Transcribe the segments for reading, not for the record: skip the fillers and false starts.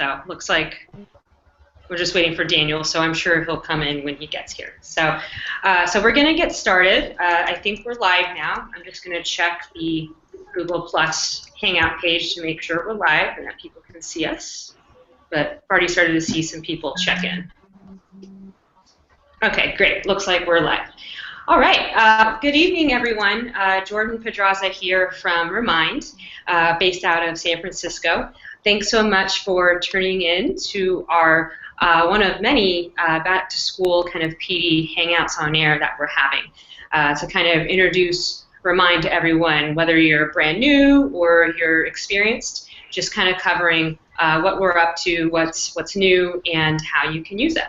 So looks like we're just waiting for Daniel, so I'm sure he'll come in when he gets here. So we're going to get started. I think we're live now. I'm just going to check the Google Plus Hangout page to make sure we're live and that people can see us. But I've already started to see some people check in. Okay, great. Looks like we're live. All right. Good evening, everyone. Jordan Pedraza here from Remind, based out of San Francisco. Thanks so much for tuning in to our one of many back-to-school kind of PD Hangouts on air that we're having to kind of introduce Remind to everyone, whether you're brand new or you're experienced, just kind of covering what we're up to, what's new, and how you can use it.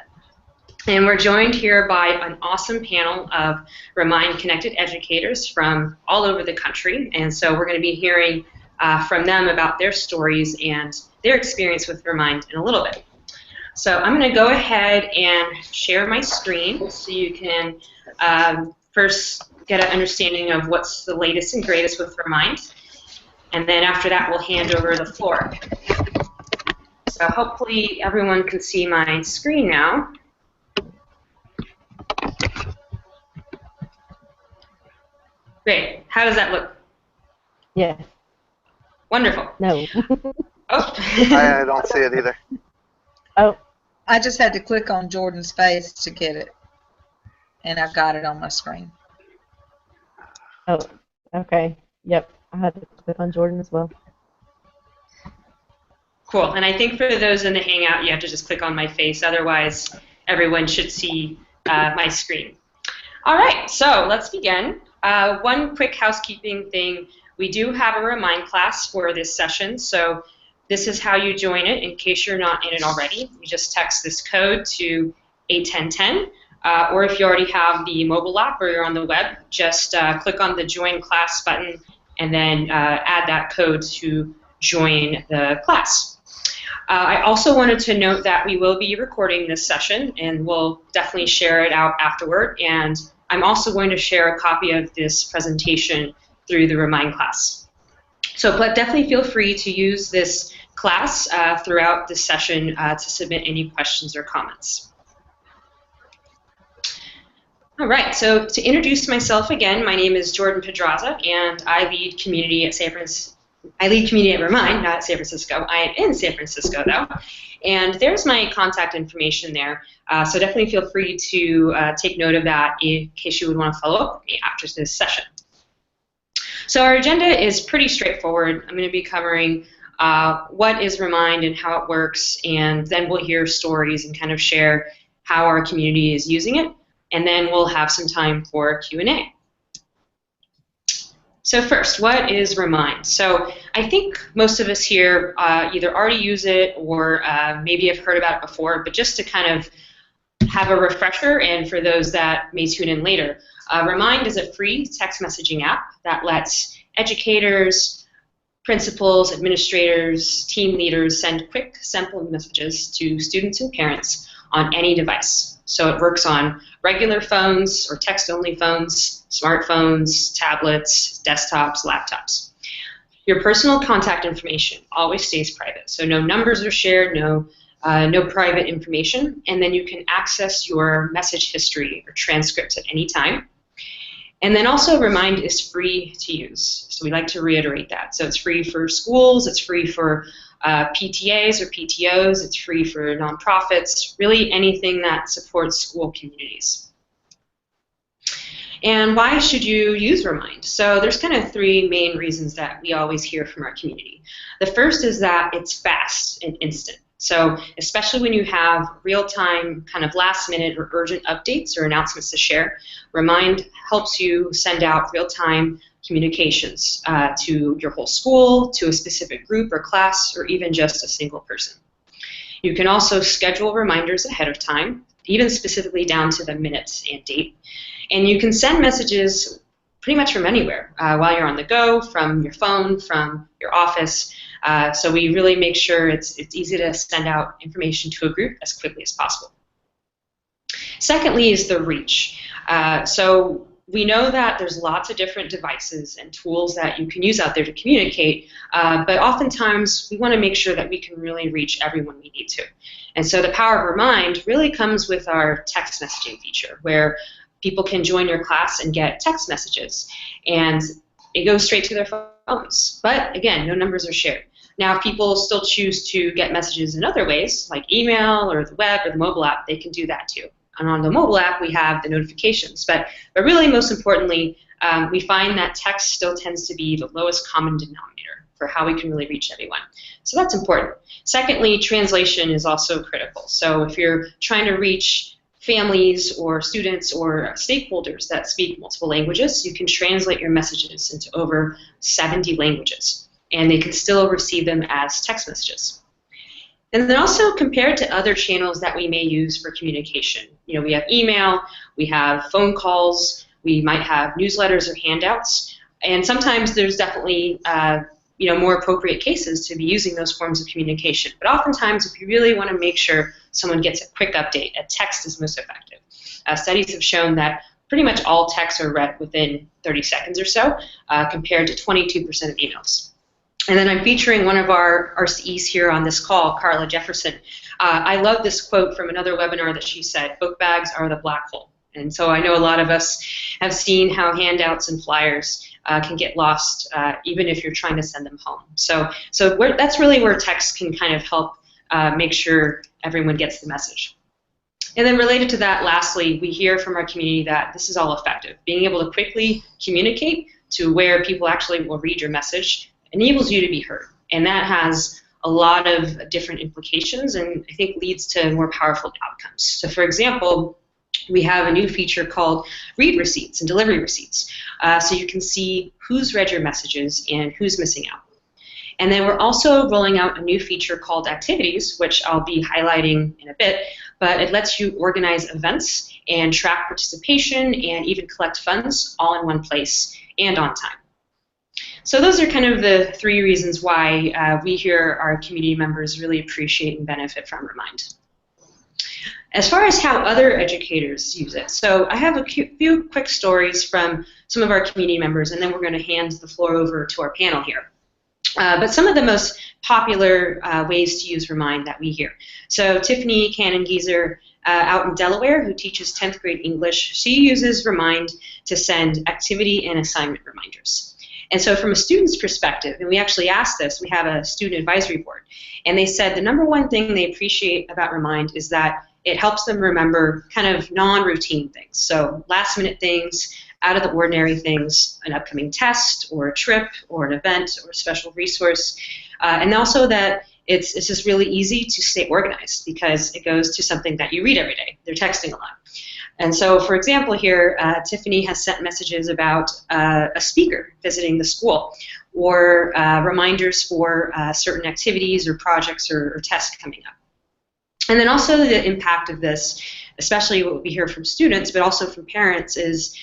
And we're joined here by an awesome panel of Remind connected educators from all over the country. And so we're going to be hearing from them about their stories and their experience with Remind in a little bit. So I'm going to go ahead and share my screen so you can first get an understanding of what's the latest and greatest with Remind. And then after that, we'll hand over the floor. So hopefully everyone can see my screen now. Great. How does that look? Yeah. Wonderful. No. Oh. I don't see it either. Oh. I just had to click on Jordan's face to get it, and I've got it on my screen. Oh, okay. Yep. I had to click on Jordan as well. Cool. And I think for those in the Hangout, you have to just click on my face. Otherwise, everyone should see my screen. All right. So let's begin. One quick housekeeping thing. We do have a Remind class for this session, so this is how you join it in case you're not in it already. You just text this code to 81010, or if you already have the mobile app or you're on the web, just click on the Join Class button and then add that code to join the class. I also wanted to note that we will be recording this session, and we'll definitely share it out afterward. And I'm also going to share a copy of this presentation through the Remind class. So but definitely feel free to use this class throughout this session to submit any questions or comments. All right, so to introduce myself again, my name is Jordan Pedraza, and I lead community at Remind, not at San Francisco. I am in San Francisco, though. And there's my contact information there. So definitely feel free to take note of that in case you would want to follow up with me after this session. So our agenda is pretty straightforward. I'm going to be covering what is Remind and how it works, and then we'll hear stories and kind of share how our community is using it. And then we'll have some time for Q&A. So first, what is Remind? So I think most of us here either already use it or maybe have heard about it before, but just to kind of have a refresher, and for those that may tune in later, Remind is a free text messaging app that lets educators, principals, administrators, team leaders send quick, simple messages to students and parents on any device. So it works on regular phones or text-only phones, smartphones, tablets, desktops, laptops. Your personal contact information always stays private, so no numbers are shared, no private information, and then you can access your message history or transcripts at any time. And then also Remind is free to use, so we like to reiterate that. So it's free for schools, it's free for PTAs or PTOs, it's free for nonprofits, really anything that supports school communities. And why should you use Remind? So there's kind of three main reasons that we always hear from our community. The first is that it's fast and instant. So especially when you have real-time, kind of last-minute or urgent updates or announcements to share, Remind helps you send out real-time communications to your whole school, to a specific group or class, or even just a single person. You can also schedule reminders ahead of time, even specifically down to the minutes and date. And you can send messages pretty much from anywhere, while you're on the go, from your phone, from your office. So we really make sure it's easy to send out information to a group as quickly as possible. Secondly is the reach. So we know that there's lots of different devices and tools that you can use out there to communicate, but oftentimes we want to make sure that we can really reach everyone we need to. And so the power of Remind really comes with our text messaging feature, where people can join your class and get text messages, and it goes straight to their phones. But again, no numbers are shared. Now, if people still choose to get messages in other ways, like email or the web or the mobile app, they can do that too. And on the mobile app, we have the notifications. But really, most importantly, we find that text still tends to be the lowest common denominator for how we can really reach everyone. So that's important. Secondly, translation is also critical. So if you're trying to reach families or students or stakeholders that speak multiple languages, you can translate your messages into over 70 languages, and they can still receive them as text messages. And then also compared to other channels that we may use for communication. You know, we have email, we have phone calls, we might have newsletters or handouts, and sometimes there's definitely more appropriate cases to be using those forms of communication. But oftentimes, if you really want to make sure someone gets a quick update, a text is most effective. Studies have shown that pretty much all texts are read within 30 seconds or so, compared to 22% of emails. And then I'm featuring one of our RCEs here on this call, Carla Jefferson. I love this quote from another webinar that she said, "Book bags are the black hole." And so I know a lot of us have seen how handouts and flyers can get lost, even if you're trying to send them home. So that's really where text can kind of help make sure everyone gets the message. And then related to that, lastly, we hear from our community that this is all effective. Being able to quickly communicate to where people actually will read your message enables you to be heard. And that has a lot of different implications and I think leads to more powerful outcomes. So for example, we have a new feature called read receipts and delivery receipts. So you can see who's read your messages and who's missing out. And then we're also rolling out a new feature called activities, which I'll be highlighting in a bit, but it lets you organize events and track participation and even collect funds all in one place and on time. So those are kind of the three reasons why we here, our community members, really appreciate and benefit from Remind. As far as how other educators use it, so I have a few quick stories from some of our community members, and then we're going to hand the floor over to our panel here. But some of the most popular ways to use Remind that we hear. So Tiffany Cannon-Gieser out in Delaware, who teaches 10th grade English, she uses Remind to send activity and assignment reminders. And so from a student's perspective, and we actually asked this, we have a student advisory board, and they said the number one thing they appreciate about Remind is that it helps them remember kind of non-routine things. So last-minute things, out-of-the-ordinary things, an upcoming test or a trip or an event or a special resource, and also that it's just really easy to stay organized because it goes to something that you read every day. They're texting a lot. And so, for example, here, Tiffany has sent messages about a speaker visiting the school or reminders for certain activities or projects or tests coming up. And then also the impact of this, especially what we hear from students, but also from parents, is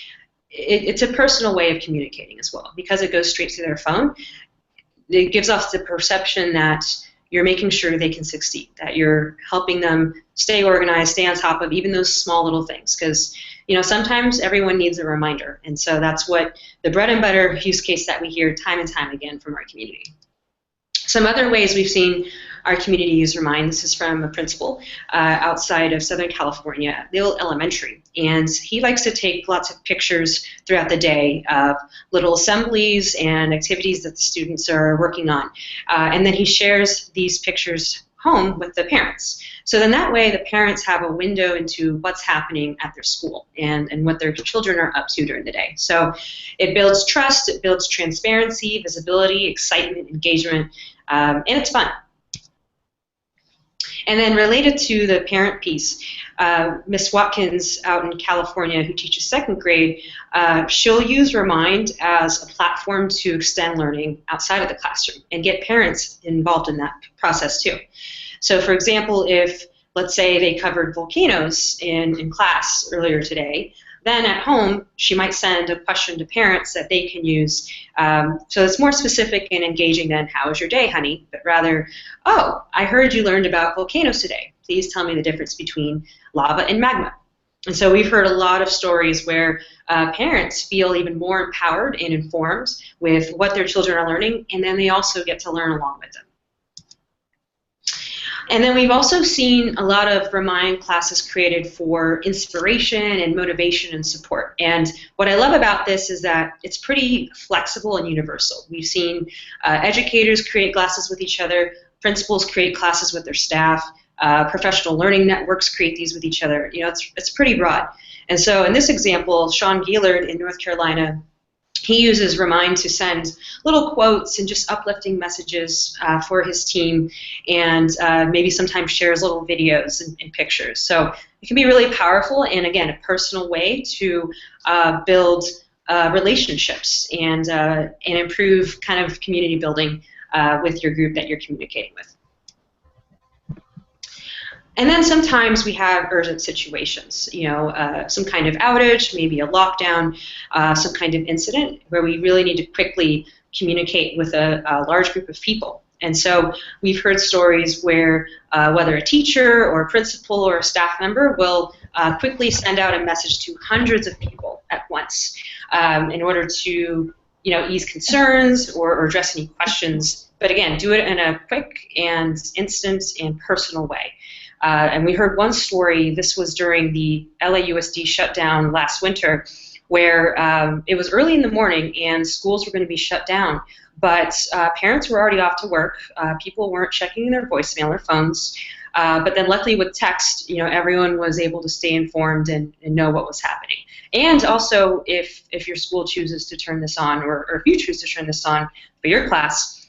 it's a personal way of communicating as well. Because it goes straight to their phone, it gives us the perception that you're making sure they can succeed, that you're helping them stay organized, stay on top of even those small little things. Because sometimes everyone needs a reminder. And so that's what the bread and butter use case that we hear time and time again from our community. Some other ways we've seen our community use Remind, this is from a principal outside of Southern California, Lil Elementary, and he likes to take lots of pictures throughout the day of little assemblies and activities that the students are working on, and then he shares these pictures home with the parents. So then that way the parents have a window into what's happening at their school and what their children are up to during the day. So it builds trust, it builds transparency, visibility, excitement, engagement, and it's fun. And then related to the parent piece, Miss Watkins out in California, who teaches second grade, she'll use Remind as a platform to extend learning outside of the classroom and get parents involved in that process too. So for example, if, let's say, they covered volcanoes in class earlier today, then at home, she might send a question to parents that they can use. So it's more specific and engaging than, "How was your day, honey?" But rather, "Oh, I heard you learned about volcanoes today. Please tell me the difference between lava and magma." And so we've heard a lot of stories where parents feel even more empowered and informed with what their children are learning, and then they also get to learn along with them. And then we've also seen a lot of Remind classes created for inspiration and motivation and support. And what I love about this is that it's pretty flexible and universal. We've seen educators create classes with each other, principals create classes with their staff, professional learning networks create these with each other. You know, it's pretty broad. And so in this example, Sean Gielard in North Carolina, he uses Remind to send little quotes and just uplifting messages for his team, and maybe sometimes shares little videos and pictures. So it can be really powerful and, again, a personal way to build relationships and improve kind of community building with your group that you're communicating with. And then sometimes we have urgent situations, you know, some kind of outage, maybe a lockdown, some kind of incident where we really need to quickly communicate with a large group of people. And so we've heard stories where whether a teacher or a principal or a staff member will quickly send out a message to hundreds of people at once in order to, you know, ease concerns or address any questions. But again, do it in a quick and instant and personal way. And we heard one story, this was during the LAUSD shutdown last winter, where it was early in the morning and schools were going to be shut down, but parents were already off to work. People weren't checking their voicemail or phones, but then luckily with text, you know, everyone was able to stay informed and know what was happening. And also, if your school chooses to turn this on, or if you choose to turn this on for your class,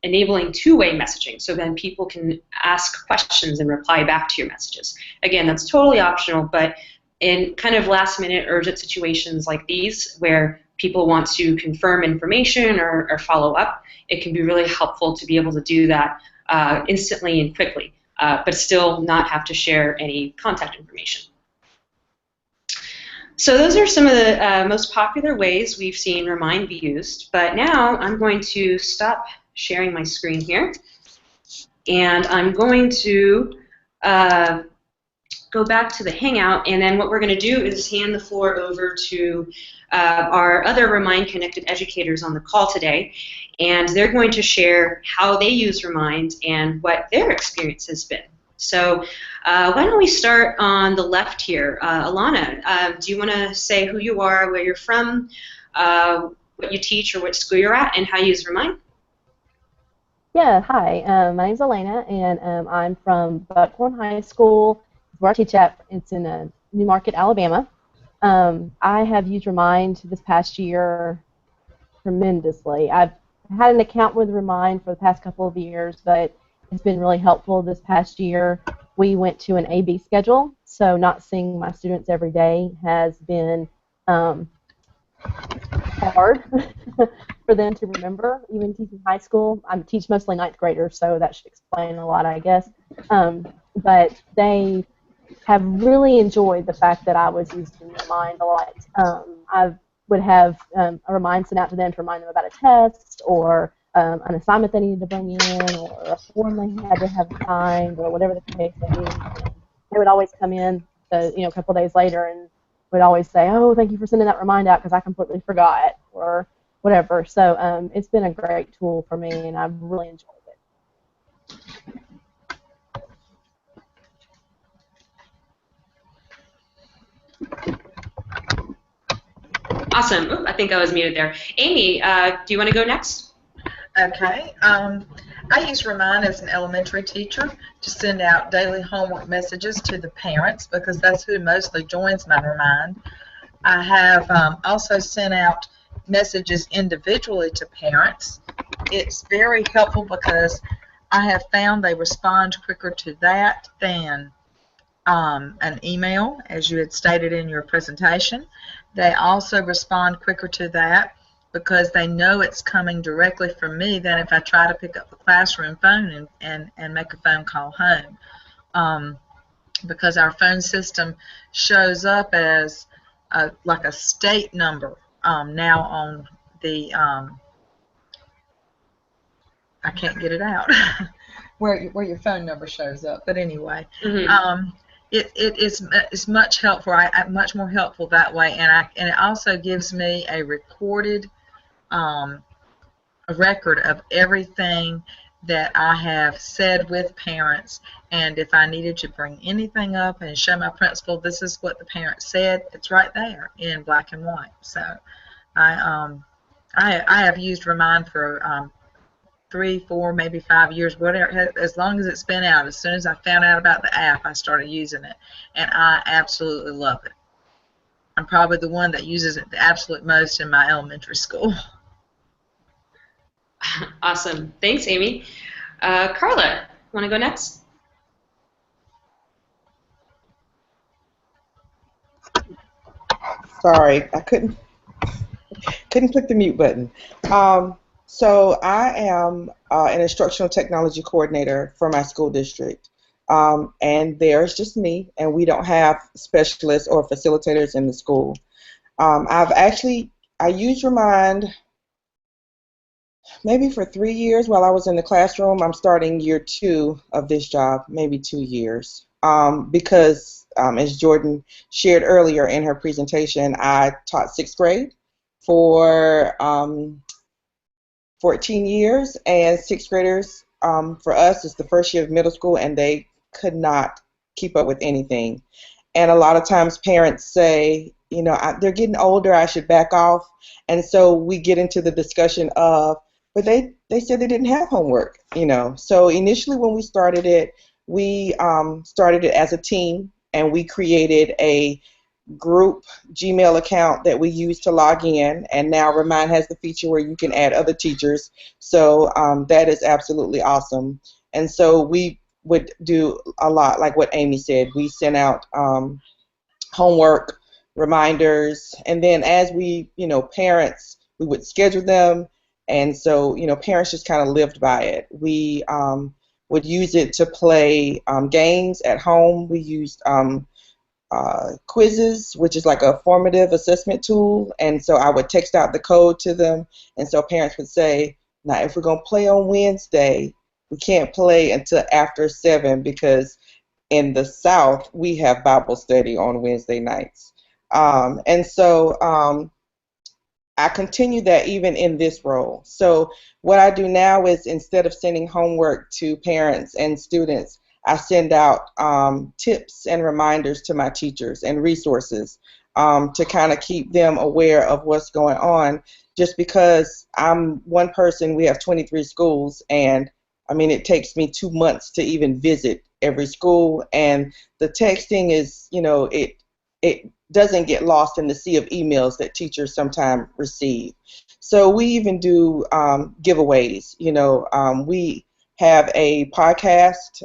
enabling two-way messaging, so then people can ask questions and reply back to your messages. Again, that's totally optional, but in kind of last-minute urgent situations like these, where people want to confirm information or follow up, it can be really helpful to be able to do that instantly and quickly, but still not have to share any contact information. So those are some of the most popular ways we've seen Remind be used, but now I'm going to stop sharing my screen here, and I'm going to go back to the Hangout, and then what we're going to do is hand the floor over to our other Remind connected educators on the call today, and they're going to share how they use Remind and what their experience has been. So why don't we start on the left here. Alana, do you want to say who you are, where you're from, what you teach or what school you're at, and how you use Remind? Yeah, hi. My name's Elena, and I'm from Buckhorn High School, where I teach at. It's in Newmarket, Alabama. I have used Remind this past year tremendously. I've had an account with Remind for the past couple of years, but it's been really helpful this past year. We went to an AB schedule, so not seeing my students every day has been hard for them to remember, even teaching high school. I teach mostly ninth graders, so that should explain a lot, I guess. But they have really enjoyed the fact that I was using Remind a lot. I would have a Remind sent out to them to remind them about a test or an assignment they needed to bring in, or a form they had to have signed, or whatever the case may be. They would always come in, a couple of days later, and would always say, "Oh, thank you for sending that Remind out because I completely forgot," or whatever. So it's been a great tool for me, and I've really enjoyed it. Awesome. Oop, I think I was muted there. Amy, do you want to go next? Okay. I use Remind as an elementary teacher to send out daily homework messages to the parents because that's who mostly joins my Remind. I have also sent out messages individually to parents. It's very helpful because I have found they respond quicker to that than an email, as you had stated in your presentation. They also respond quicker to that because they know it's coming directly from me than if I try to pick up the classroom phone and make a phone call home. Because our phone system shows up as like a state number now on the, I can't get it out, where your phone number shows up. But anyway, it is much helpful. I'm much more helpful that way, and it also gives me a recorded a record of everything that I have said with parents, and if I needed to bring anything up and show my principal, this is what the parent said. It's right there in black and white. So I I have used Remind for 3, 4, maybe 5 years, whatever, as long as it's been out. As soon as I found out about the app, I started using it, and I absolutely love it. I'm probably the one that uses it the absolute most in my elementary school. Awesome. Thanks, Amy. Carla, want to go next? Sorry, I couldn't click the mute button. So I am an instructional technology coordinator for my school district. And there's just me, and we don't have specialists or facilitators in the school. I used Remind maybe for 3 years while I was in the classroom. I'm starting year 2 of this job, maybe 2 years, because as Jordan shared earlier in her presentation, I taught 6th grade for 14 years, and 6th graders for us is the first year of middle school, and they could not keep up with anything. And a lot of times parents say, they're getting older, I should back off. And so we get into the discussion of, but they said they didn't have homework. So initially when we started it, we started it as a team, and we created a group Gmail account that we use to log in, and now Remind has the feature where you can add other teachers. So that is absolutely awesome. And so we would do a lot like what Amy said. We sent out homework reminders, and then as parents, we would schedule them, and so parents just kind of lived by it. We would use it to play games at home. We used quizzes, which is like a formative assessment tool, and so I would text out the code to them, and so parents would say, now if we're going to play on Wednesday, we can't play until after 7 because in the South we have Bible study on Wednesday nights. And so I continue that even in this role. So what I do now is, instead of sending homework to parents and students, I send out tips and reminders to my teachers and resources to kind of keep them aware of what's going on. Just because I'm one person, we have 23 schools, and I mean, it takes me 2 months to even visit every school, and the texting is, it doesn't get lost in the sea of emails that teachers sometimes receive. So we even do giveaways. We have a podcast,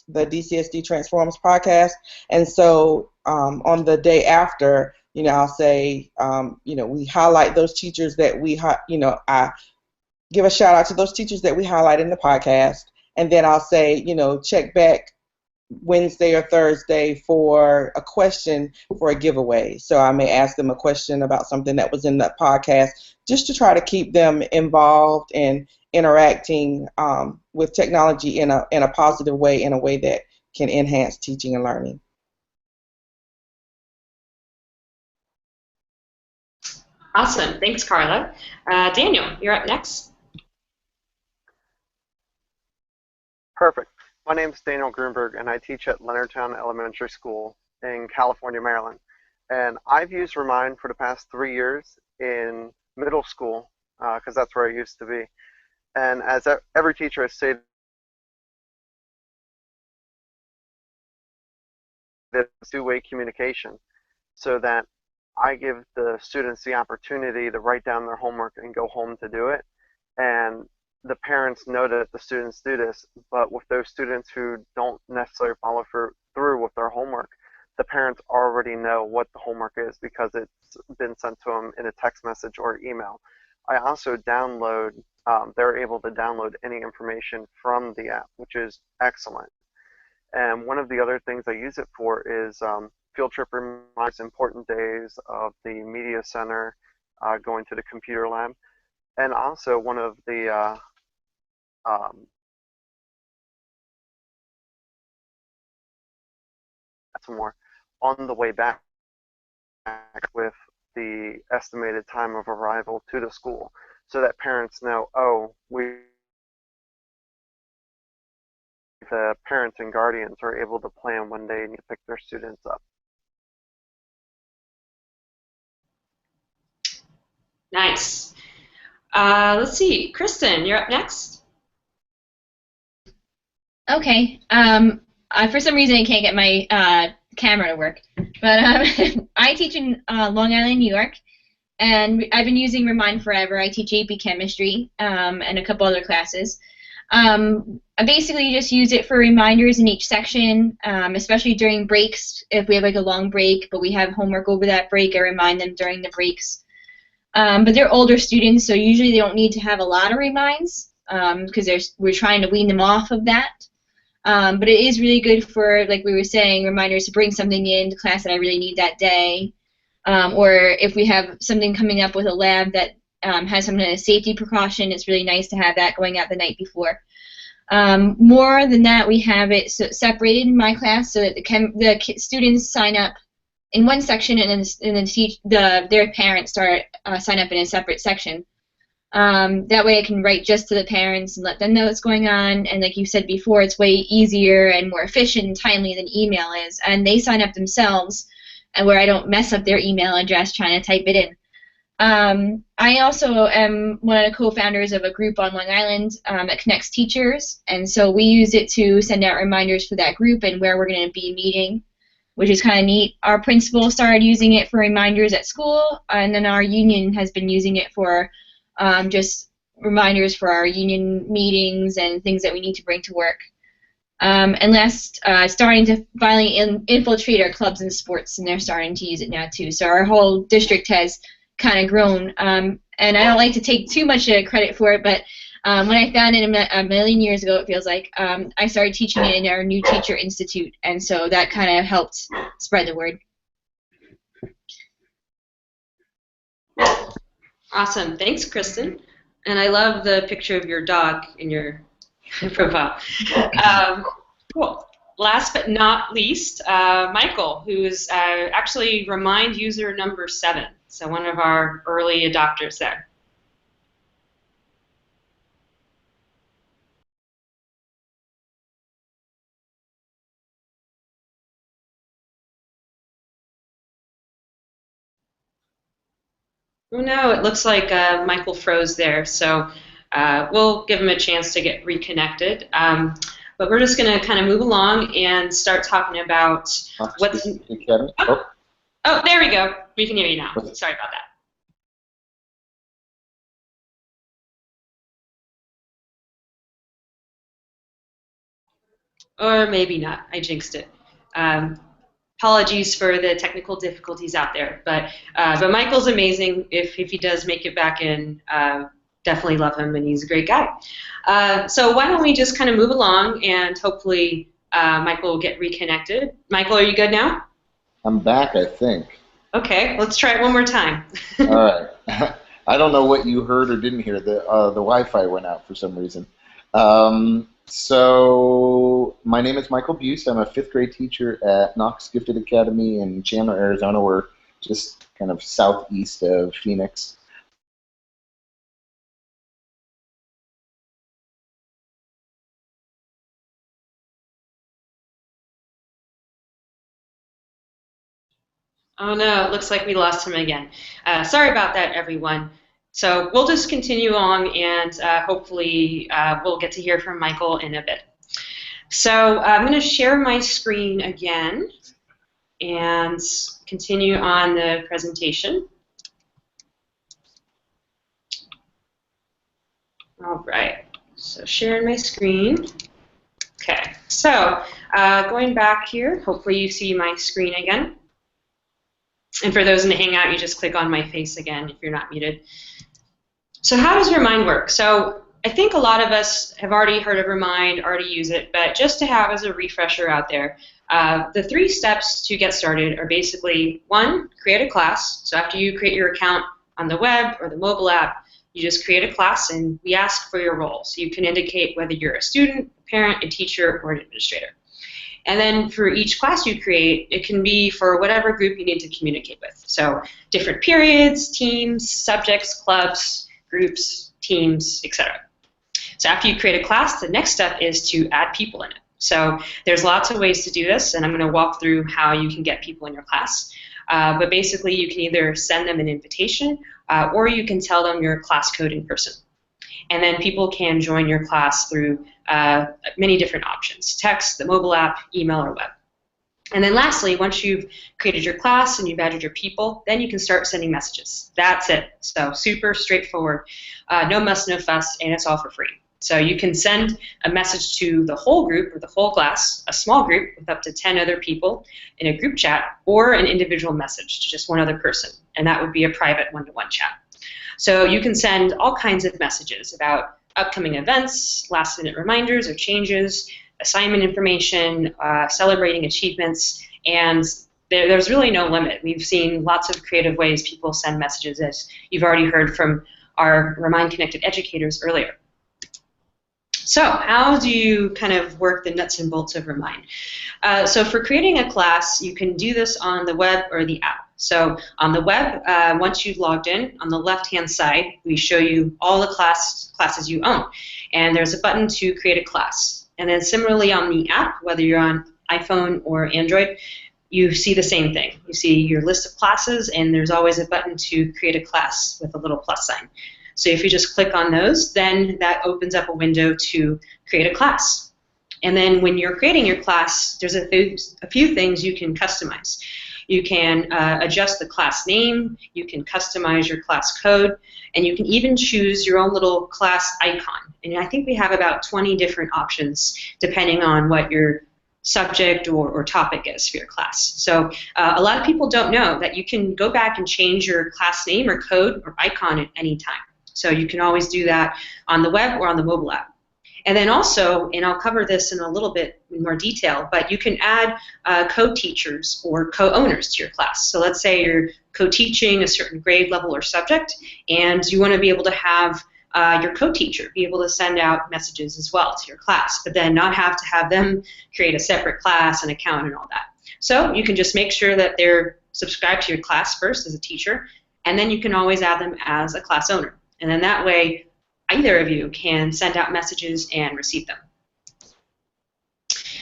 the DCSD Transforms podcast, and so on the day after, I'll say, we highlight those teachers that I give a shout out to those teachers that we highlight in the podcast, and then I'll say, check back Wednesday or Thursday for a question for a giveaway. So I may ask them a question about something that was in that podcast, just to try to keep them involved and interacting with technology in a positive way, in a way that can enhance teaching and learning. Awesome. Thanks, Carla. Daniel, you're up next. Perfect. My name is Daniel Grunberg, and I teach at Leonardtown Elementary School in California, Maryland. And I've used Remind for the past 3 years in middle school, because that's where I used to be. And as every teacher has stated, this two-way communication, so that I give the students the opportunity to write down their homework and go home to do it. And the parents know that the students do this, but with those students who don't necessarily follow through with their homework, the parents already know what the homework is because it's been sent to them in a text message or email. I also they're able to download any information from the app, which is excellent. And one of the other things I use it for is field trip reminders, important days of the media center, going to the computer lab. And also one of the Baltimore on the way back with the estimated time of arrival to the school so that parents know, oh, the parents and guardians are able to plan when they need to pick their students up. Nice. Let's see. Kristen, you're up next. Okay. For some reason, I can't get my camera to work. But I teach in Long Island, New York, and I've been using Remind Forever. I teach AP Chemistry and a couple other classes. I basically just use it for reminders in each section, especially during breaks. If we have like a long break, but we have homework over that break, I remind them during the breaks. But they're older students, so usually they don't need to have a lot of reminds because we're trying to wean them off of that. But it is really good for, like we were saying, reminders to bring something into class that I really need that day. Or if we have something coming up with a lab that has some kind of safety precaution, it's really nice to have that going out the night before. More than that, we have it separated in my class so that the students sign up in one section and then their parents sign up in a separate section. That way I can write just to the parents and let them know what's going on, and like you said before, it's way easier and more efficient and timely than email is, and they sign up themselves, and where I don't mess up their email address trying to type it in. I also am one of the co-founders of a group on Long Island that connects teachers, and so we use it to send out reminders for that group and where we're going to be meeting, which is kind of neat. Our principal started using it for reminders at school, and then our union has been using it for just reminders for our union meetings and things that we need to bring to work. And last, starting to finally infiltrate our clubs and sports, and they're starting to use it now too. So our whole district has kind of grown. And I don't like to take too much credit for it, but when I found it a million years ago, it feels like, I started teaching it in our New Teacher Institute, and so that kind of helped spread the word. Awesome. Thanks, Kristen. And I love the picture of your dog in your profile. Cool. Last but not least, Michael, who's actually Remind user number 7, so one of our early adopters there. Oh no, it looks like Michael froze there, so we'll give him a chance to get reconnected. But we're just going to kind of move along and start talking about what's... Oh, there we go. We can hear you now. Sorry about that. Or maybe not. I jinxed it. Apologies for the technical difficulties out there, but Michael's amazing. If he does make it back in, definitely love him, and he's a great guy. So why don't we just kind of move along, and hopefully Michael will get reconnected. Michael, are you good now? I'm back, I think. Okay, let's try it one more time. All right. I don't know what you heard or didn't hear. The Wi-Fi went out for some reason. So my name is Michael Buse. I'm a 5th grade teacher at Knox Gifted Academy in Chandler, Arizona. We're just kind of southeast of Phoenix. Oh no, it looks like we lost him again. Sorry about that, everyone. So we'll just continue on, and hopefully we'll get to hear from Michael in a bit. So I'm going to share my screen again and continue on the presentation. All right, so sharing my screen. Okay, so going back here, hopefully you see my screen again. And for those in the Hangout, you just click on my face again if you're not muted. So how does Remind work? So I think a lot of us have already heard of Remind, already use it, but just to have as a refresher out there, the 3 steps to get started are basically, 1, create a class. So after you create your account on the web or the mobile app, you just create a class, and we ask for your role. So you can indicate whether you're a student, a parent, a teacher, or an administrator. And then for each class you create, it can be for whatever group you need to communicate with. So different periods, teams, subjects, clubs, groups, teams, etc. So after you create a class, the next step is to add people in it. So there's lots of ways to do this, and I'm going to walk through how you can get people in your class. But basically, you can either send them an invitation, or you can tell them your class code in person. And then people can join your class through many different options: text, the mobile app, email, or web. And then lastly, once you've created your class and you've added your people, then you can start sending messages. That's it. So super straightforward. No muss, no fuss, and it's all for free. So you can send a message to the whole group or the whole class, a small group with up to 10 other people in a group chat, or an individual message to just one other person. And that would be a private one-to-one chat. So you can send all kinds of messages about upcoming events, last-minute reminders or changes, assignment information, celebrating achievements, and there's really no limit. We've seen lots of creative ways people send messages, as you've already heard from our Remind Connected educators earlier. So how do you kind of work the nuts and bolts of Remind? So for creating a class, you can do this on the web or the app. So on the web, once you've logged in, on the left-hand side, we show you all the classes you own. And there's a button to create a class. And then similarly on the app, whether you're on iPhone or Android, you see the same thing. You see your list of classes, and there's always a button to create a class with a little plus sign. So if you just click on those, then that opens up a window to create a class. And then when you're creating your class, there's a few things you can customize. You can adjust the class name, you can customize your class code, and you can even choose your own little class icon. And I think we have about 20 different options depending on what your subject or topic is for your class. So a lot of people don't know that you can go back and change your class name or code or icon at any time. So you can always do that on the web or on the mobile app. And then also, and I'll cover this in a little bit more detail, but you can add co-teachers or co-owners to your class. So let's say you're co-teaching a certain grade level or subject, and you want to be able to have your co-teacher be able to send out messages as well to your class, but then not have to have them create a separate class and account and all that. So you can just make sure that they're subscribed to your class first as a teacher, and then you can always add them as a class owner. And then that way, either of you can send out messages and receive them.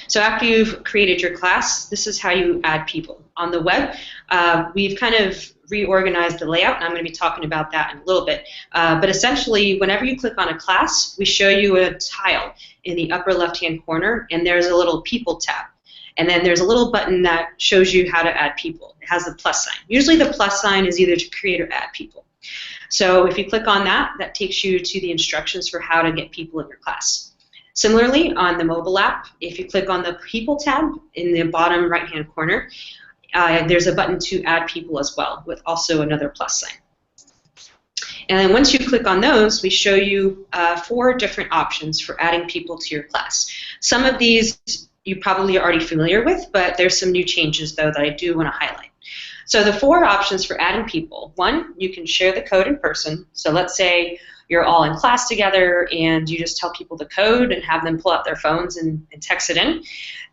So after you've created your class, this is how you add people. On the web, we've kind of reorganized the layout, and I'm going to be talking about that in a little bit. But essentially, whenever you click on a class, we show you a tile in the upper left-hand corner, and there's a little People tab. And then there's a little button that shows you how to add people. It has the plus sign. Usually the plus sign is either to create or add people. So if you click on that, that takes you to the instructions for how to get people in your class. Similarly, on the mobile app, if you click on the People tab in the bottom right-hand corner, there's a button to add people as well, with also another plus sign. And then once you click on those, we show you 4 different options for adding people to your class. Some of these you're probably already familiar with, but there's some new changes, though, that I do want to highlight. So the 4 options for adding people: 1, you can share the code in person. So let's say you're all in class together and you just tell people the code and have them pull out their phones and text it in.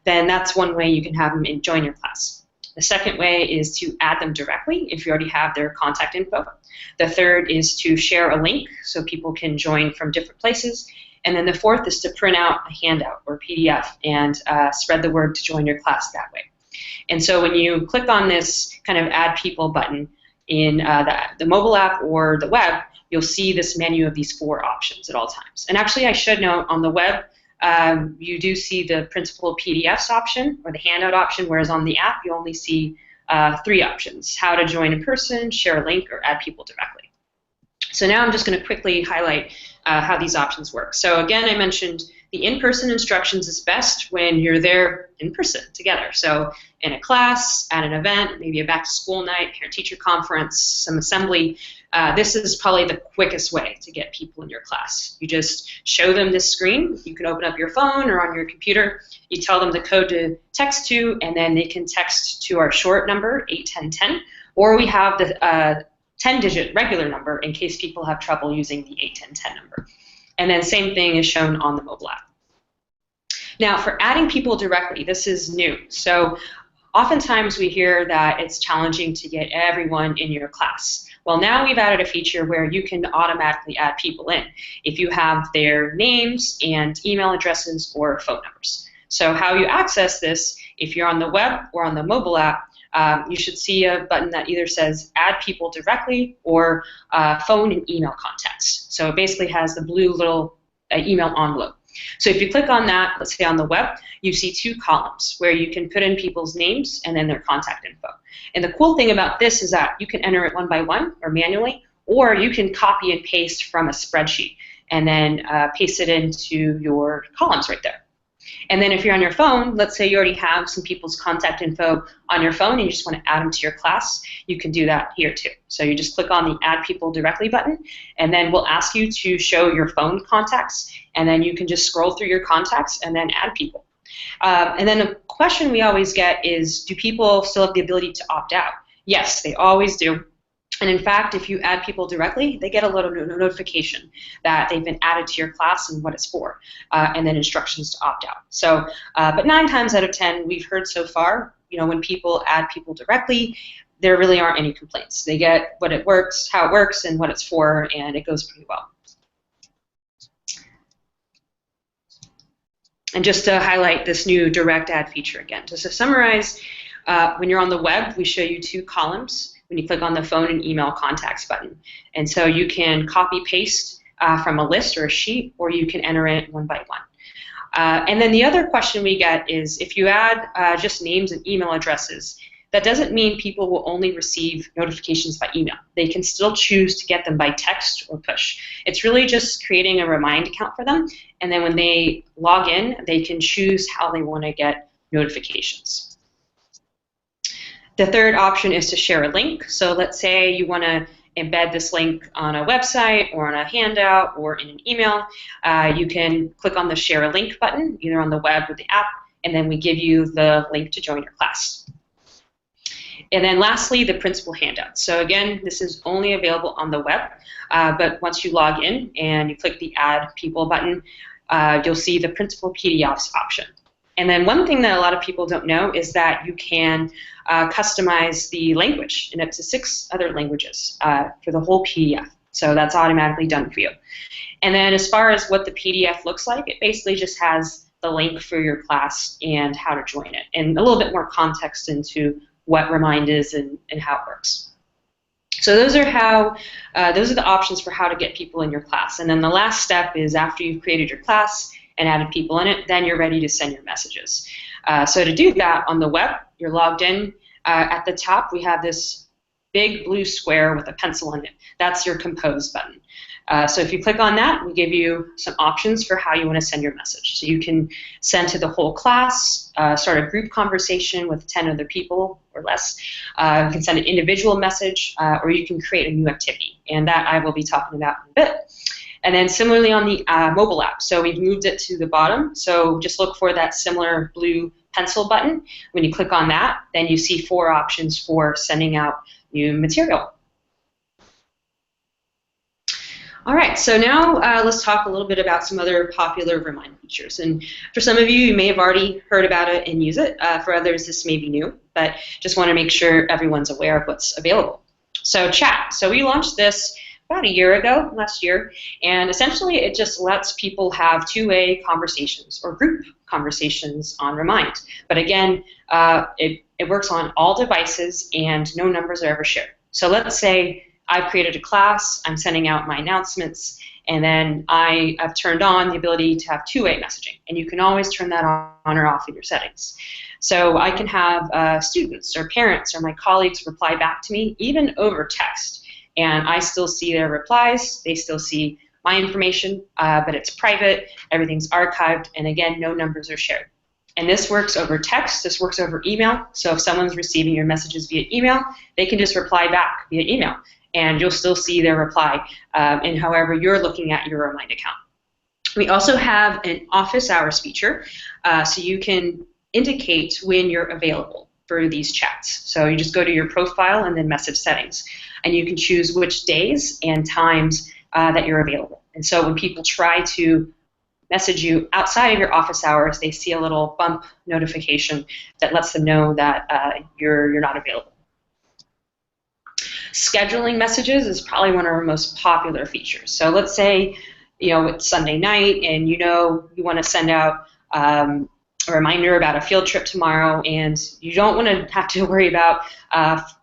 Then that's one way you can have them join your class. The second way is to add them directly if you already have their contact info. The third is to share a link so people can join from different places. And then the fourth is to print out a handout or PDF and spread the word to join your class that way. And so when you click on this kind of Add People button in the mobile app or the web, you'll see this menu of these 4 options at all times. And actually, I should note, on the web, you do see the Principal PDFs option or the handout option, whereas on the app, you only see 3 options: how to join in person, share a link, or add people directly. So now I'm just going to quickly highlight how these options work. So again, I mentioned the in-person instructions is best when you're there in person together. So in a class, at an event, maybe a back-to-school night, parent-teacher conference, some assembly. This is probably the quickest way to get people in your class. You just show them this screen. You can open up your phone or on your computer. You tell them the code to text to, and then they can text to our short number, 81010, or we have the 10-digit regular number in case people have trouble using the 81010 number. And then same thing is shown on the mobile app. Now, for adding people directly, this is new. So oftentimes we hear that it's challenging to get everyone in your class. Well, now we've added a feature where you can automatically add people in if you have their names and email addresses or phone numbers. So how you access this, if you're on the web or on the mobile app, you should see a button that either says add people directly or phone and email contacts. So it basically has the blue little email envelope. So if you click on that, let's say on the web, you see two columns where you can put in people's names and then their contact info. And the cool thing about this is that you can enter it one by one or manually, or you can copy and paste from a spreadsheet and then paste it into your columns right there. And then if you're on your phone, let's say you already have some people's contact info on your phone and you just want to add them to your class, you can do that here too. So you just click on the Add People Directly button, and then we'll ask you to show your phone contacts, and then you can just scroll through your contacts and then add people. And then a question we always get is, do people still have the ability to opt out? Yes, they always do. And in fact, if you add people directly, they get a little notification that they've been added to your class and what it's for, and then instructions to opt out. So, but 9 times out of 10, we've heard so far, when people add people directly, there really aren't any complaints. They get what it works, how it works, and what it's for, and it goes pretty well. And just to highlight this new direct add feature again, just to summarize, when you're on the web, we show you 2 columns when you click on the phone and email contacts button. And so you can copy paste from a list or a sheet, or you can enter it one by one. And then the other question we get is, if you add just names and email addresses, that doesn't mean people will only receive notifications by email. They can still choose to get them by text or push. It's really just creating a remind account for them, and then when they log in, they can choose how they want to get notifications. The third option is to share a link. So let's say you want to embed this link on a website or on a handout or in an email. You can click on the share a link button, either on the web or the app, and then we give you the link to join your class. And then lastly, the principal handout. So again, this is only available on the web, but once you log in and you click the add people button, you'll see the principal PDFs option. And then one thing that a lot of people don't know is that you can customize the language in up to 6 other languages for the whole PDF. So that's automatically done for you. And then as far as what the PDF looks like, it basically just has the link for your class and how to join it, and a little bit more context into what Remind is and how it works. So those are the options for how to get people in your class. And then the last step is, after you've created your class and added people in it, then you're ready to send your messages. So to do that on the web, you're logged in. At the top, we have this big blue square with a pencil in it. That's your compose button. So if you click on that, we give you some options for how you want to send your message. So you can send to the whole class, start a group conversation with 10 other people or less. You can send an individual message, or you can create a new activity. And that I will be talking about in a bit. And then similarly on the mobile app, so we've moved it to the bottom. So just look for that similar blue pencil button. When you click on that, then you see 4 options for sending out new material. All right, so now let's talk a little bit about some other popular Remind features. And for some of you, you may have already heard about it and use it. For others, this may be new, but just want to make sure everyone's aware of what's available. So chat. So we launched this about a year ago, last year, and essentially it just lets people have 2-way conversations or group conversations on Remind. But again, it works on all devices and no numbers are ever shared. So let's say I've created a class, I'm sending out my announcements, and then I've turned on the ability to have 2-way messaging. And you can always turn that on or off in your settings. So I can have students or parents or my colleagues reply back to me, even over text. And I still see their replies, they still see my information, but it's private, everything's archived, and again, no numbers are shared. And this works over text, this works over email, so if someone's receiving your messages via email, they can just reply back via email, and you'll still see their reply in however you're looking at your Remind account. We also have an office hours feature, so you can indicate when you're available for these chats. So you just go to your profile and then message settings, and you can choose which days and times that you're available. And so when people try to message you outside of your office hours, they see a little bump notification that lets them know that you're not available. Scheduling messages is probably one of our most popular features. So let's say, it's Sunday night and you want to send out a reminder about a field trip tomorrow, and you don't want to have to worry about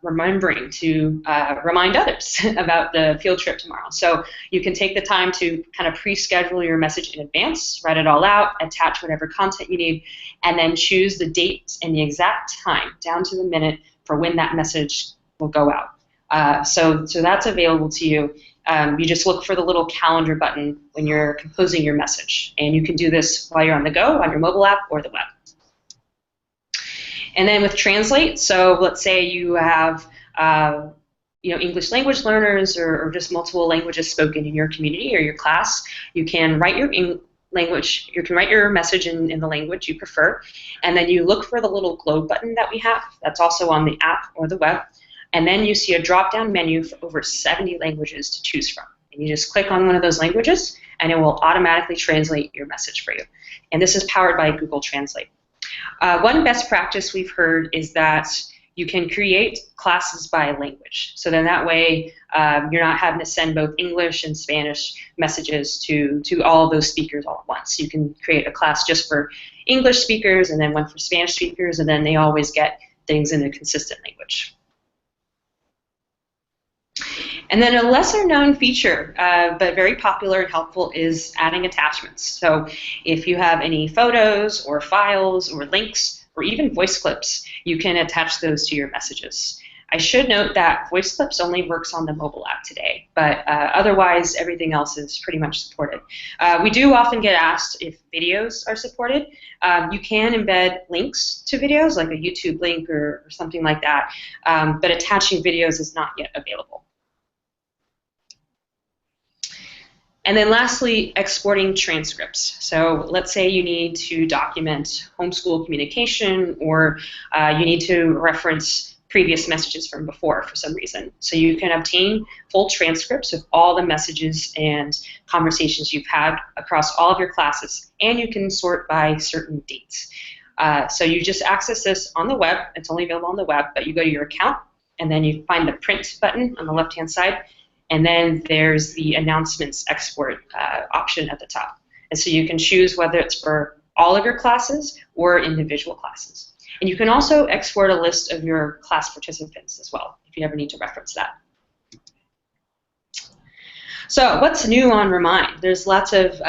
remembering to remind others about the field trip tomorrow. So you can take the time to kind of pre-schedule your message in advance, write it all out, attach whatever content you need, and then choose the date and the exact time, down to the minute, for when that message will go out. So that's available to you. You just look for the little calendar button when you're composing your message. And you can do this while you're on the go, on your mobile app or the web. And then with Translate, so let's say you have English language learners or just multiple languages spoken in your community or your class, you can write your language, you can write your message in the language you prefer, and then you look for the little globe button that we have. That's also on the app or the web. And then you see a drop-down menu for over 70 languages to choose from. And you just click on one of those languages, and it will automatically translate your message for you. And this is powered by Google Translate. One best practice we've heard is that you can create classes by language. So then that way you're not having to send both English and Spanish messages to all of those speakers all at once. You can create a class just for English speakers and then one for Spanish speakers, and then they always get things in a consistent language. And then a lesser-known feature, but very popular and helpful, is adding attachments. So if you have any photos or files or links or even voice clips, you can attach those to your messages. I should note that voice clips only works on the mobile app today, but otherwise everything else is pretty much supported. We do often get asked if videos are supported. You can embed links to videos, like a YouTube link or something like that, but attaching videos is not yet available. And then lastly, exporting transcripts. So let's say you need to document homeschool communication, or you need to reference previous messages from before for some reason. So you can obtain full transcripts of all the messages and conversations you've had across all of your classes, and you can sort by certain dates. So you just access this on the web. It's only available on the web, but you go to your account, and then you find the print button on the left-hand side, and then there's the announcements export option at the top. And so you can choose whether it's for all of your classes or individual classes. And you can also export a list of your class participants as well, if you ever need to reference that. So what's new on Remind? There's lots of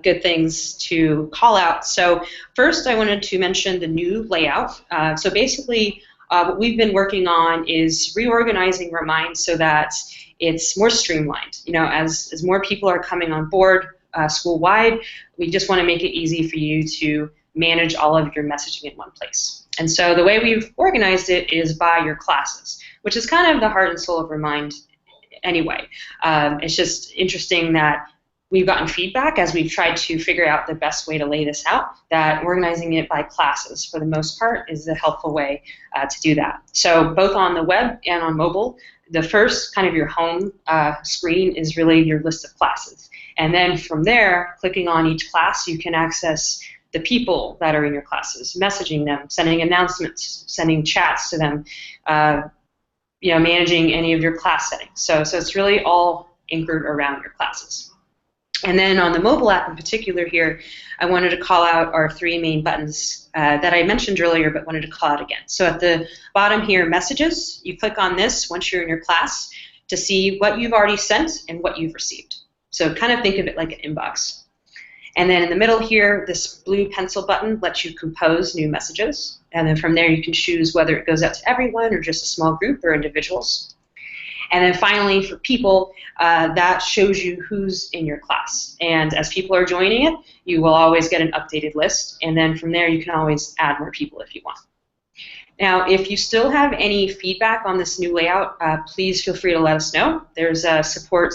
good things to call out. So first I wanted to mention the new layout. So basically what we've been working on is reorganizing Remind so that it's more streamlined. As more people are coming on board school-wide, we just want to make it easy for you to manage all of your messaging in one place. And so the way we've organized it is by your classes, which is kind of the heart and soul of Remind anyway. It's just interesting that we've gotten feedback as we've tried to figure out the best way to lay this out, that organizing it by classes for the most part is a helpful way to do that. So both on the web and on mobile, the first kind of your home screen is really your list of classes. And then from there, clicking on each class, you can access the people that are in your classes, messaging them, sending announcements, sending chats to them, managing any of your class settings. So it's really all anchored around your classes. And then on the mobile app in particular here, I wanted to call out our three main buttons that I mentioned earlier, but wanted to call out again. So at the bottom here, Messages, you click on this once you're in your class to see what you've already sent and what you've received. So kind of think of it like an inbox. And then in the middle here, this blue pencil button lets you compose new messages. And then from there, you can choose whether it goes out to everyone or just a small group or individuals. And then finally, for people, that shows you who's in your class. And as people are joining it, you will always get an updated list. And then from there, you can always add more people if you want. Now, if you still have any feedback on this new layout, please feel free to let us know. There's a support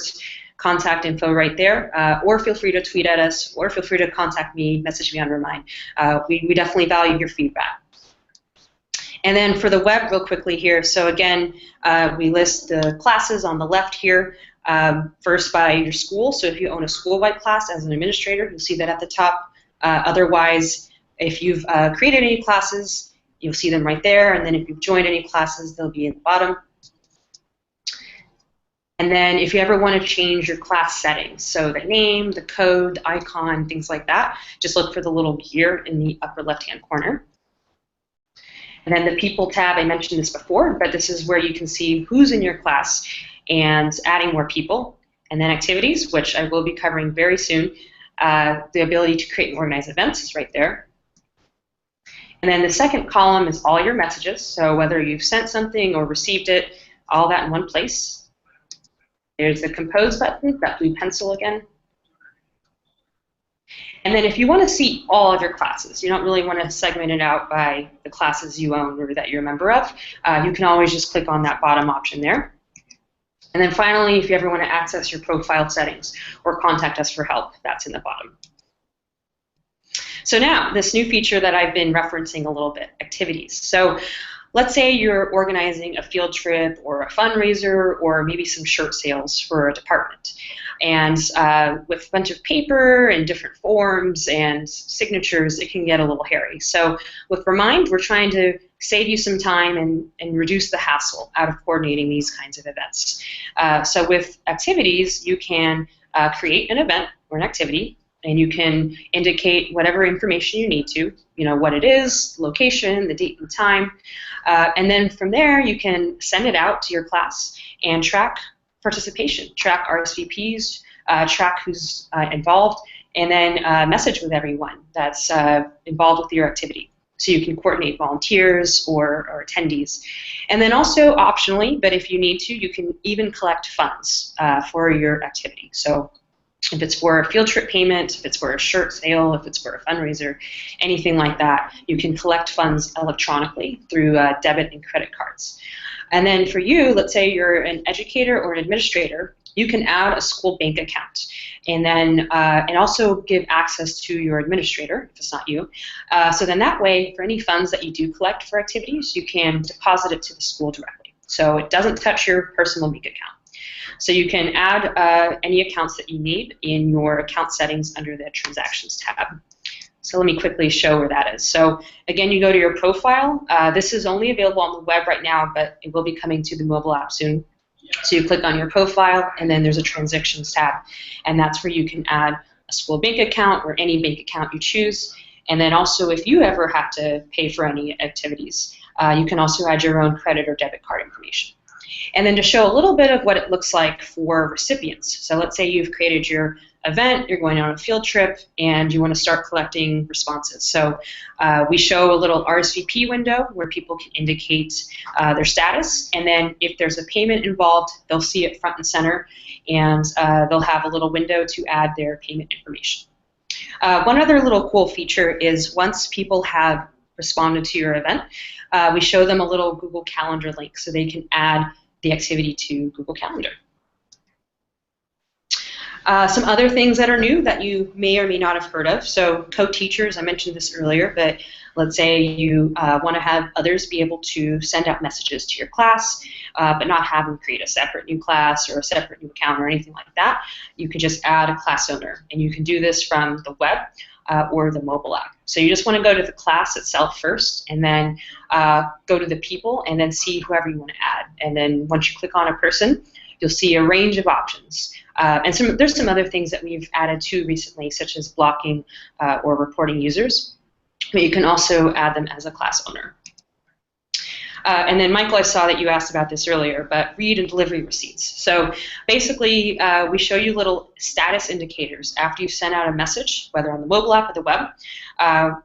contact info right there, or feel free to tweet at us, or feel free to contact me, message me on Remind. We definitely value your feedback. And then for the web, real quickly here, so again, we list the classes on the left here. first by your school. So if you own a school-wide class as an administrator, you'll see that at the top. Otherwise, if you've created any classes, you'll see them right there. And then if you've joined any classes, they'll be at the bottom. And then if you ever want to change your class settings, so the name, the code, the icon, things like that, just look for the little gear in the upper left-hand corner. And then the People tab, I mentioned this before, but this is where you can see who's in your class and adding more people. And then activities, which I will be covering very soon. The ability to create and organize events is right there. And then the second column is all your messages. So whether you've sent something or received it, all that in one place. There's the compose button, that blue pencil again. And then if you want to see all of your classes, you don't really want to segment it out by the classes you own or that you're a member of, you can always just click on that bottom option there. And then finally, if you ever want to access your profile settings or contact us for help, that's in the bottom. So now, this new feature that I've been referencing a little bit, activities. So let's say you're organizing a field trip or a fundraiser or maybe some shirt sales for a department. And with a bunch of paper and different forms and signatures, it can get a little hairy. So with Remind, we're trying to save you some time and reduce the hassle out of coordinating these kinds of events. So with activities, you can create an event or an activity, and you can indicate whatever information you need to, what it is, location, the date and time. And then from there, you can send it out to your class and track participation, track RSVPs, track who's involved, and then message with everyone that's involved with your activity. So you can coordinate volunteers or attendees. And then also optionally, but if you need to, you can even collect funds for your activity. So if it's for a field trip payment, if it's for a shirt sale, if it's for a fundraiser, anything like that, you can collect funds electronically through debit and credit cards. And then for you, let's say you're an educator or an administrator, you can add a school bank account and then and also give access to your administrator if it's not you. So then that way, for any funds that you do collect for activities, you can deposit it to the school directly. So it doesn't touch your personal bank account. So you can add any accounts that you need in your account settings under the Transactions tab. So let me quickly show where that is. So again, you go to your profile. This is only available on the web right now, but it will be coming to the mobile app soon. So you click on your profile, and then there's a Transactions tab, and that's where you can add a school bank account or any bank account you choose. And then also, if you ever have to pay for any activities, you can also add your own credit or debit card information. And then to show a little bit of what it looks like for recipients. So let's say you've created your event, you're going on a field trip, and you want to start collecting responses. So we show a little RSVP window where people can indicate their status, and then if there's a payment involved, they'll see it front and center, and they'll have a little window to add their payment information. One other little cool feature is once people have responded to your event, we show them a little Google Calendar link so they can add the activity to Google Calendar. Some other things that are new that you may or may not have heard of. So co-teachers, I mentioned this earlier, but let's say you want to have others be able to send out messages to your class, but not have them create a separate new class or a separate new account or anything like that. You can just add a class owner, and you can do this from the web or the mobile app. So you just want to go to the class itself first, and then go to the people, and then see whoever you want to add. And then once you click on a person, you'll see a range of options. And there's some other things that we've added to recently, such as blocking or reporting users. But you can also add them as a class owner. And then, Michael, I saw that you asked about this earlier, but read and delivery receipts. So basically, we show you little status indicators after you've sent out a message, whether on the mobile app or the web.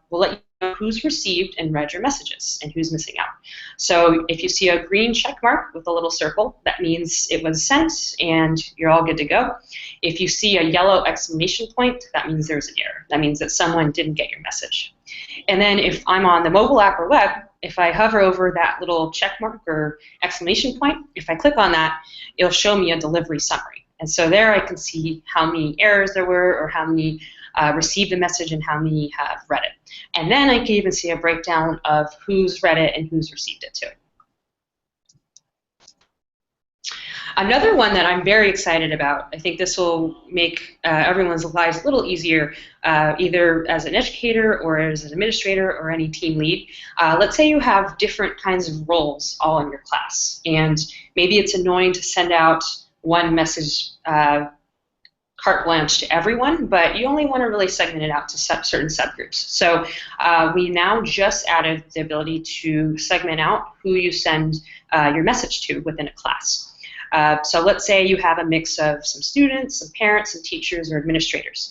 We'll let you know who's received and read your messages and who's missing out. So if you see a green check mark with a little circle, that means it was sent and you're all good to go. If you see a yellow exclamation point, that means there's an error. That means that someone didn't get your message. And then if I'm on the mobile app or web, if I hover over that little check mark or exclamation point, if I click on that, it'll show me a delivery summary. And so there I can see how many errors there were, or how many received the message and how many have read it. And then I can even see a breakdown of who's read it and who's received it too. Another one that I'm very excited about, I think this will make everyone's lives a little easier, either as an educator or as an administrator or any team lead. Let's say you have different kinds of roles all in your class, and maybe it's annoying to send out one message carte blanche to everyone, but you only want to really segment it out to certain subgroups. So we now just added the ability to segment out who you send your message to within a class. So let's say you have a mix of some students, some parents, some teachers, or administrators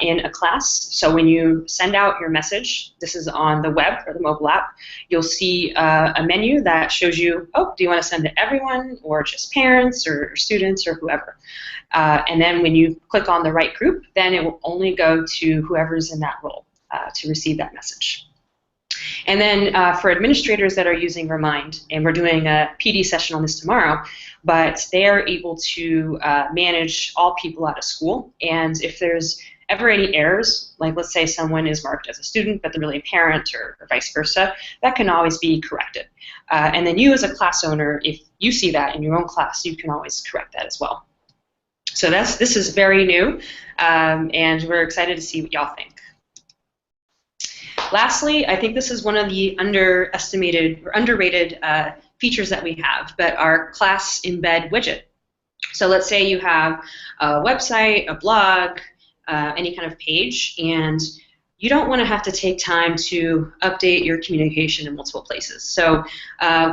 in a class. So when you send out your message, this is on the web or the mobile app, you'll see a menu that shows you, oh, do you want to send to everyone or just parents or students or whoever? And then when you click on the right group, then it will only go to whoever's in that role to receive that message. And then for administrators that are using Remind, and we're doing a PD session on this tomorrow, but they are able to manage all people out of school. And if there's ever any errors, like let's say someone is marked as a student, but they're really a parent or vice versa, that can always be corrected. And then you as a class owner, if you see that in your own class, you can always correct that as well. So this is very new, and we're excited to see what y'all think. Lastly, I think this is one of the underestimated or underrated features that we have, but our class embed widget. So let's say you have a website, a blog, any kind of page, and you don't want to have to take time to update your communication in multiple places. So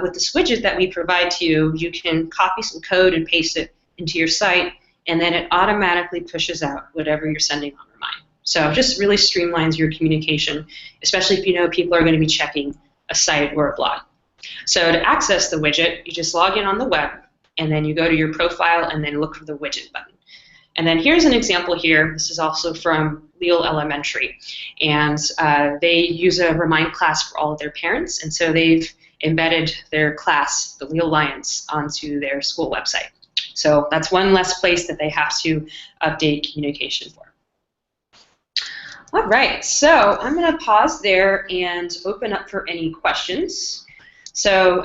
with this widget that we provide to you, you can copy some code and paste it into your site, and then it automatically pushes out whatever you're sending on Remind. So it just really streamlines your communication, especially if you know people are going to be checking a site or a blog. So to access the widget, you just log in on the web, and then you go to your profile and then look for the widget button. And then here's an example here. This is also from Leal Elementary. And they use a Remind class for all of their parents, and so they've embedded their class, the Leal Lions, onto their school website. So that's one less place that they have to update communication for. All right, so I'm going to pause there and open up for any questions. So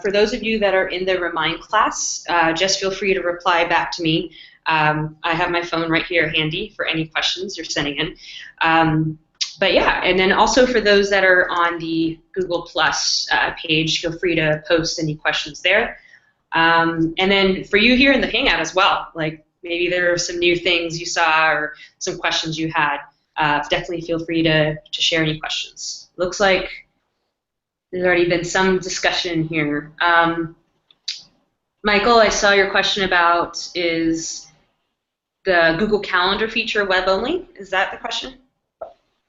for those of you that are in the Remind class, just feel free to reply back to me. I have my phone right here handy for any questions you're sending in. But yeah, and then also for those that are on the Google Plus page, feel free to post any questions there. And then for you here in the Hangout as well, like maybe there are some new things you saw or some questions you had. Definitely feel free to share any questions. Looks like there's already been some discussion here. Michael, I saw your question about is the Google Calendar feature web only? Is that the question?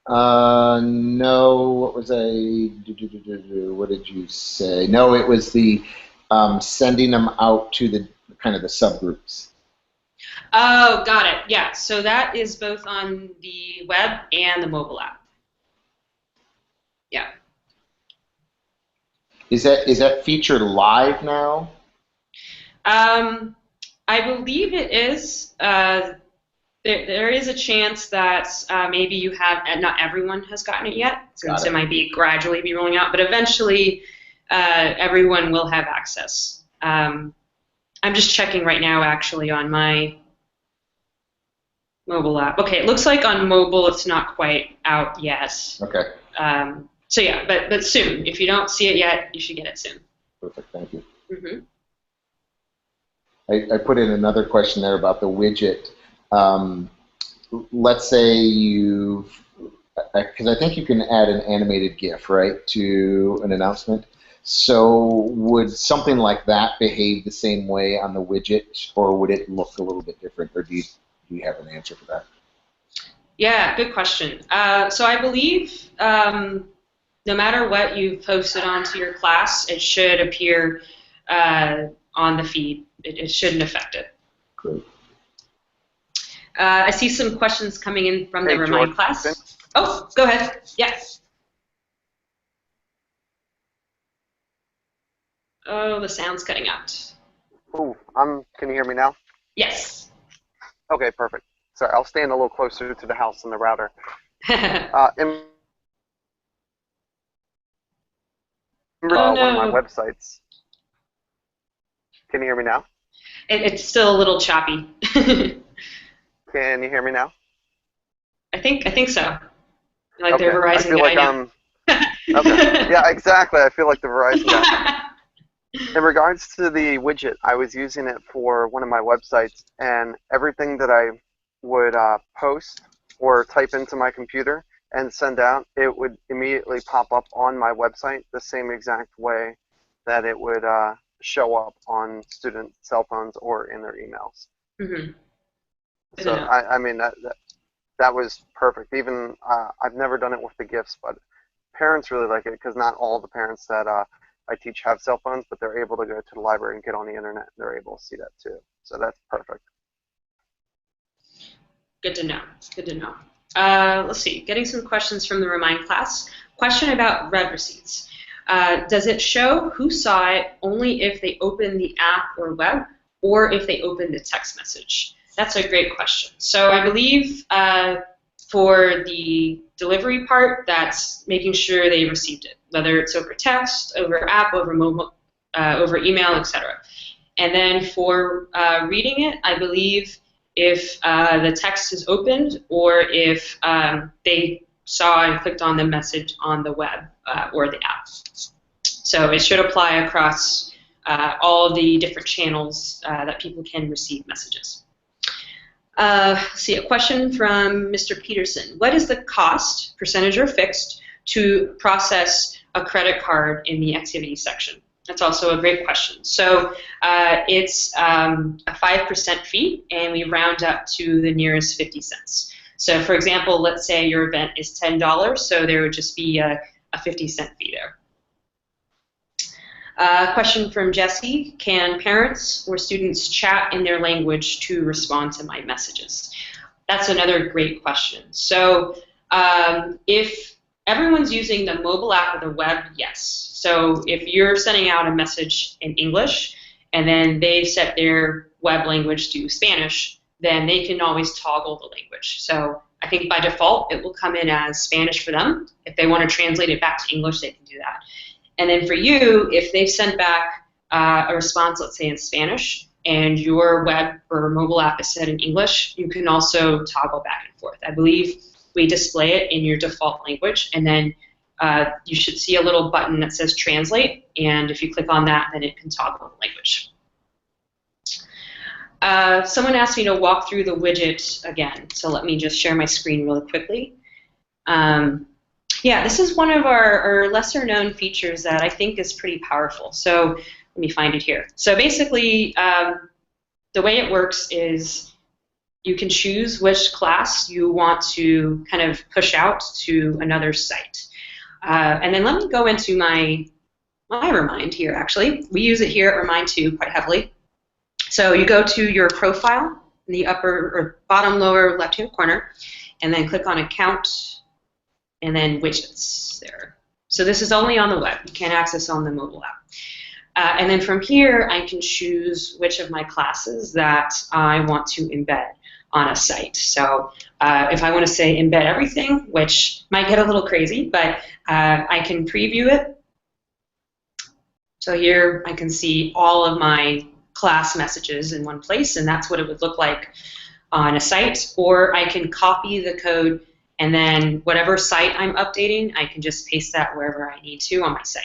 No. What was what did you say? No, it was the sending them out to the kind of the subgroups. Oh, got it. Yeah, so that is both on the web and the mobile app. Yeah. Is that feature live now? I believe it is. There is a chance that maybe you have, not everyone has gotten it yet, since it might be gradually be rolling out, but eventually everyone will have access. I'm just checking right now, actually, on my mobile app. Okay, it looks like on mobile it's not quite out yet. Okay. So yeah, but soon. If you don't see it yet, you should get it soon. Perfect, thank you. Mm-hmm. I put in another question there about the widget. Let's say because I think you can add an animated GIF, right, to an announcement. So would something like that behave the same way on the widget, or would it look a little bit different, or do you have an answer for that? Yeah, good question. So I believe no matter what you've posted onto your class, it should appear on the feed. It shouldn't affect it. Great. I see some questions coming in from the Remind class. Oh, go ahead. Yes. Oh, the sound's cutting out. Ooh, can you hear me now? Yes. Okay, perfect. Sorry, I'll stand a little closer to the house and the router. In Oh, no. one of my websites. Can you hear me now? It's still a little choppy. Can you hear me now? I think so. Like the Okay. I Verizon feel guy like now. okay. Yeah, exactly. I feel like the Verizon guy. In regards to the widget, I was using it for one of my websites, and everything that I would post or type into my computer and send out, it would immediately pop up on my website the same exact way that it would show up on student cell phones or in their emails. Mm-hmm. So I mean that was perfect. Even I've never done it with the gifts, but parents really like it because not all the parents that I teach have cell phones, but they're able to go to the library and get on the internet, and they're able to see that too. So that's perfect. Good to know. Good to know. Let's see. Getting some questions from the Remind class. Question about read receipts. Does it show who saw it only if they open the app or web, or if they open the text message? That's a great question. So I believe for the delivery part, that's making sure they received it, whether it's over text, over app, over mobile, over email, etc. And then for reading it, I believe if the text is opened or if they saw and clicked on the message on the web or the app. So it should apply across all the different channels that people can receive messages. Let's see, a question from Mr. Peterson. What is the cost, percentage or fixed, to process a credit card in the activity section? That's also a great question. So it's a 5% fee, and we round up to the nearest 50 cents. So for example, let's say your event is $10, so there would just be a 50-cent fee there. Question from Jesse. Can parents or students chat in their language to respond to my messages? That's another great question. So if everyone's using the mobile app or the web, yes. So if you're sending out a message in English and then they set their web language to Spanish, then they can always toggle the language. So I think by default it will come in as Spanish for them. If they want to translate it back to English, they can do that. And then for you, if they've sent back a response, let's say in Spanish, and your web or mobile app is set in English, you can also toggle back and forth. I believe we display it in your default language, and then you should see a little button that says Translate, and if you click on that, then it can toggle the language. Someone asked me to walk through the widget again, so let me just share my screen really quickly. Yeah, this is one of our lesser known features that I think is pretty powerful. So let me find it here. So basically, the way it works is you can choose which class you want to kind of push out to another site. And then let me go into my Remind here, actually. We use it here at Remind too quite heavily. So you go to your profile in the upper or bottom lower left-hand corner, and then click on Account, and then widgets there. So this is only on the web. You can't access on the mobile app. And then from here, I can choose which of my classes that I want to embed on a site. So if I want to say embed everything, which might get a little crazy, but I can preview it. So here I can see all of my class messages in one place, and that's what it would look like on a site. Or I can copy the code, and then whatever site I'm updating, I can just paste that wherever I need to on my site.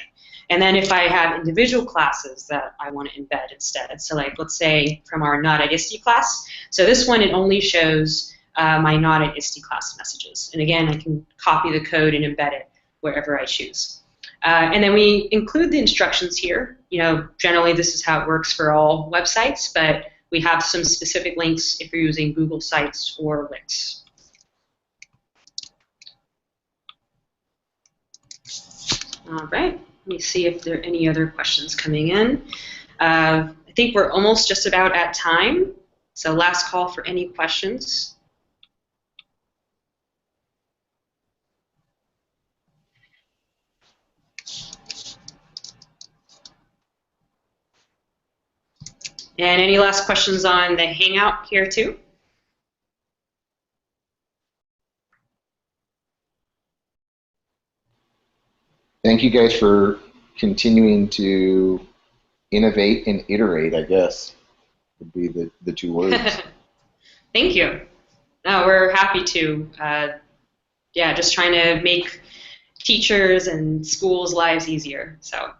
And then if I have individual classes that I want to embed instead, so like let's say from our Not at ISTE class, so this one it only shows my Not at ISTE class messages. And again, I can copy the code and embed it wherever I choose. And then we include the instructions here. You know, generally this is how it works for all websites, but we have some specific links if you're using Google Sites or Wix. All right, let me see if there are any other questions coming in. I think we're almost just about at time, so last call for any questions. And any last questions on the Hangout here too? Thank you guys for continuing to innovate and iterate, I guess. would be the two words. Thank you. No, we're happy to. Yeah, just trying to make teachers and schools' lives easier. So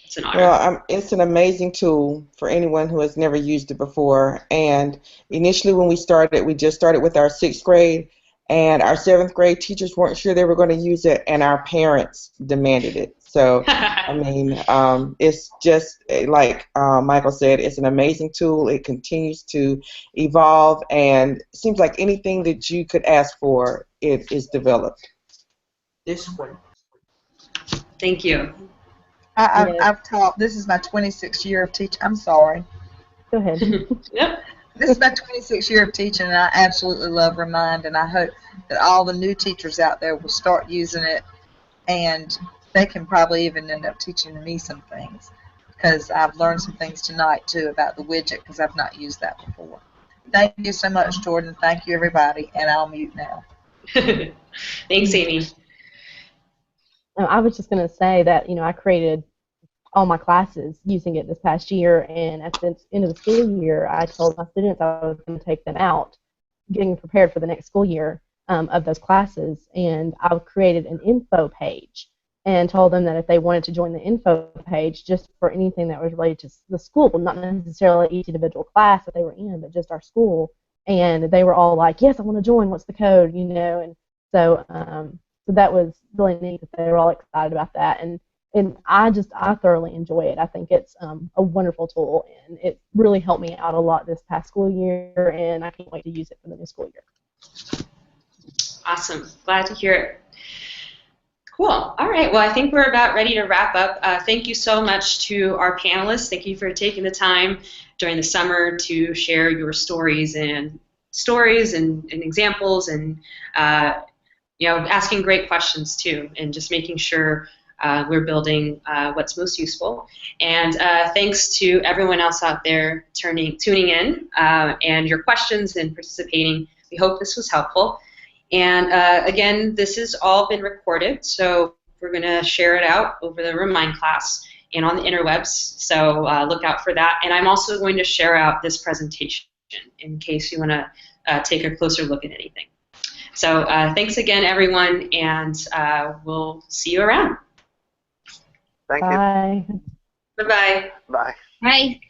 it's an honor. Well, it's an amazing tool for anyone who has never used it before. And initially, when we started, we just started with our 6th grade, and our 7th grade teachers weren't sure they were going to use it, and our parents demanded it. So, I mean, it's just like Michael said, it's an amazing tool. It continues to evolve, and it seems like anything that you could ask for, it is developed. This one. Thank you. I've taught, this is my 26th year of teaching. I'm sorry. Go ahead. Yep. This is my 26th year of teaching, and I absolutely love Remind, and I hope that all the new teachers out there will start using it, and they can probably even end up teaching me some things, because I've learned some things tonight, too, about the widget, because I've not used that before. Thank you so much, Jordan. Thank you, everybody, and I'll mute now. Thanks, Amy. I was just going to say that, I created all my classes using it this past year, and at the end of the school year, I told my students I was going to take them out, getting prepared for the next school year of those classes, and I created an info page and told them that if they wanted to join the info page just for anything that was related to the school, not necessarily each individual class that they were in, but just our school, and they were all like, yes, I want to join, what's the code, and so so that was really neat that they were all excited about that, and I thoroughly enjoy it. I think it's a wonderful tool, and it really helped me out a lot this past school year, and I can't wait to use it for the new school year. Awesome. Glad to hear it. Cool. All right. Well, I think we're about ready to wrap up. Thank you so much to our panelists. Thank you for taking the time during the summer to share your stories and examples and asking great questions too, and just making sure we're building what's most useful. And thanks to everyone else out there tuning in and your questions and participating. We hope this was helpful. And again, this has all been recorded, so we're going to share it out over the Remind class and on the interwebs, so look out for that. And I'm also going to share out this presentation in case you want to take a closer look at anything. So thanks again, everyone, and we'll see you around. Thank Bye. you. Bye-bye. Bye. Bye.